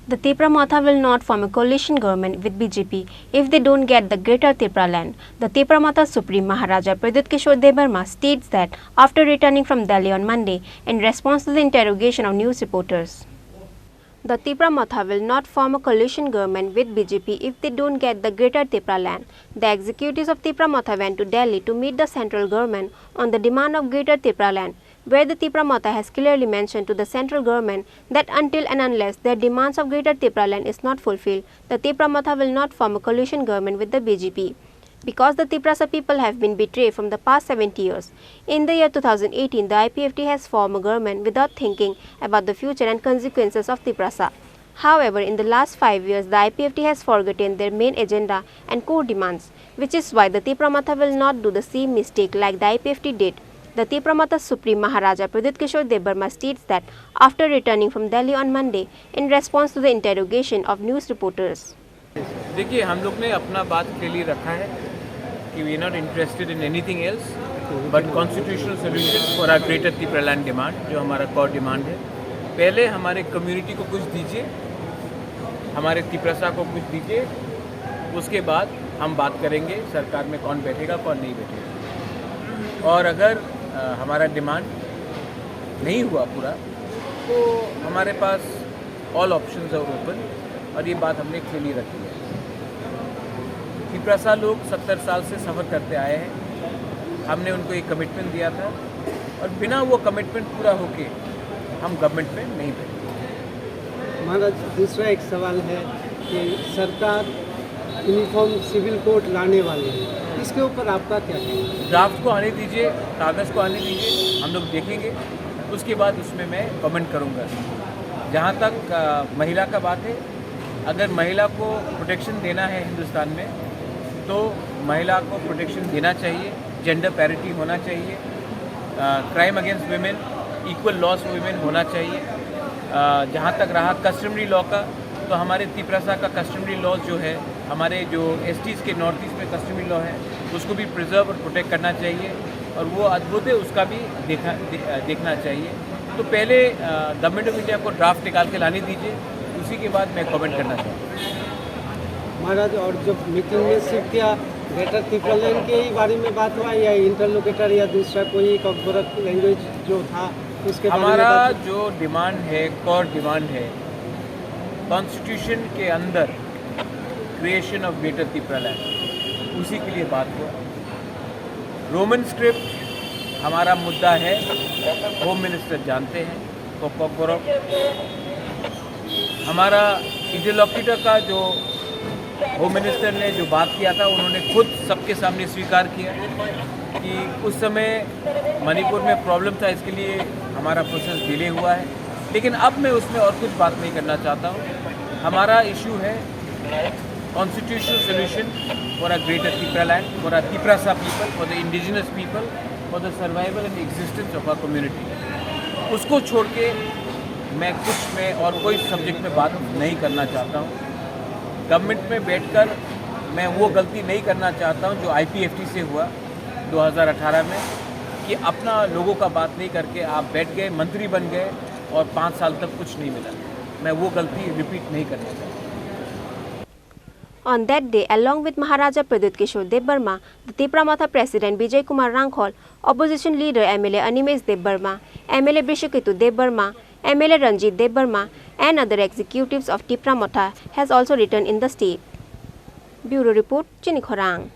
The Tripura Matha will not form a coalition government with BJP if they don't get the Greater Tripura land. The Tripura Matha Supreme Maharaja Pradyut Kishore Debarma states that after returning from Delhi on Monday in response to the interrogation of news reporters. The Tripura Matha will not form a coalition government with BJP if they don't get the Greater Tripura land. The executives of Tripura Matha went to Delhi to meet the central government on the demand of Greater Tripura land, where the Tripura Matha has clearly mentioned to the central government that until and unless their demands of Greater Tripura land is not fulfilled, the Tripura Matha will not form a coalition government with the BJP. Because the Tripura people have been betrayed from the past 70 years. In the year 2018, the IPFT has formed a government without thinking about the future and consequences of Tripura. However, in the last 5 years, the IPFT has forgotten their main agenda and core demands, which is why the Tripura Matha will not do the same mistake like the IPFT did. The Tripura Matha Supreme Maharaja Pradyut Kishore Debarma states that after returning from Delhi on Monday in response to the interrogation of news reporters. देखिए, हम लोग ने अपना बात clearly रखा है कि we are not interested in anything else but constitutional solution for our greater Tripura land demand, जो हमारा कोर डिमांड है। पहले हमारे कम्युनिटी को कुछ दीजिए, हमारे त्रिपुरा को कुछ दीजिए, उसके बाद हम बात करेंगे सरकार में कौन बैठेगा कौन नहीं बैठेगा। और अगर हमारा डिमांड नहीं हुआ पूरा तो हमारे पास ऑल ऑप्शंस आर ओपन, और ये बात हमने क्लियरली रखी है। त्रिपुरा लोग 70 साल से सफ़र करते आए हैं, हमने उनको एक कमिटमेंट दिया था और बिना वो कमिटमेंट पूरा होके हम गवर्नमेंट में नहीं बैठे। हमारा दूसरा एक सवाल है कि सरकार यूनिफॉर्म सिविल कोड लाने वाली है, इसके ऊपर आपका क्या कहना है? ड्राफ्ट को आने दीजिए, कागज़ को आने दीजिए, हम लोग देखेंगे, उसके बाद उसमें मैं कमेंट करूँगा। जहाँ तक महिला का बात है, अगर महिला को प्रोटेक्शन देना है हिंदुस्तान में तो महिला को प्रोटेक्शन देना चाहिए, जेंडर पैरिटी होना चाहिए, crime against women, equal loss women होना चाहिए। जहाँ तक रहा कस्टमरी लॉ का, तो हमारे त्रिपुरा का कस्टमरी लॉ जो है, हमारे जो एसटीज़ के नॉर्थ ईस्ट में कस्टमरी लॉ है, उसको भी प्रिजर्व और प्रोटेक्ट करना चाहिए, और वो अद्भुत है, उसका भी देखना चाहिए। तो पहले गवर्नमेंट ऑफ इंडिया को ड्राफ्ट निकाल के लाने दीजिए, उसी के बाद मैं कमेंट करना चाहूँगा। महाराज, और जब मीटिंग में सिर्फ क्या ग्रेटर त्रिपुरा लैंड के ही बारे में बात हुआ या इंटरलोकेटर या दूसरा कोई कॉर्पोरेट लैंग्वेज जो था उसके बारे में? हमारा जो डिमांड है, कोर डिमांड है, कॉन्स्टिट्यूशन के अंदर creation of greater Tripura land, उसी के लिए बात हुआ। रोमन स्क्रिप्ट हमारा मुद्दा है, होम मिनिस्टर जानते हैं, कोकोगोरो। हमारा इंटरलोक्यूटर का जो होम मिनिस्टर ने जो बात किया था, उन्होंने खुद सबके सामने स्वीकार किया कि उस समय मणिपुर में प्रॉब्लम था, इसके लिए हमारा प्रोसेस डिले हुआ है। लेकिन अब मैं उसमें और कुछ बात नहीं करना चाहता हूँ। हमारा इशू है constitutional solution for a greater Tripura land, for a Tripura people, for the indigenous people, for the survival and existence of our community. उसको छोड़ के मैं और कोई सब्जेक्ट में बात नहीं करना चाहता हूँ। गवर्नमेंट में बैठकर मैं वो गलती नहीं करना चाहता हूँ जो IPFT से हुआ 2018 में, कि अपना लोगों का बात नहीं करके आप बैठ गए, मंत्री बन गए और 5 साल तक कुछ नहीं मिला। मैं वो गलती रिपीट नहीं करना चाहता। On that day, along with Maharaja Pradyut Kishore Debarma, the Tripura Matha President Bijay Kumar Rangkhol, Opposition Leader MLA Animesh Debarma, MLA Bishukitu Debarma, MLA Ranjit Debarma, and other executives of Tripura Matha has also written in the state. Bureau Report, Chinikhorang.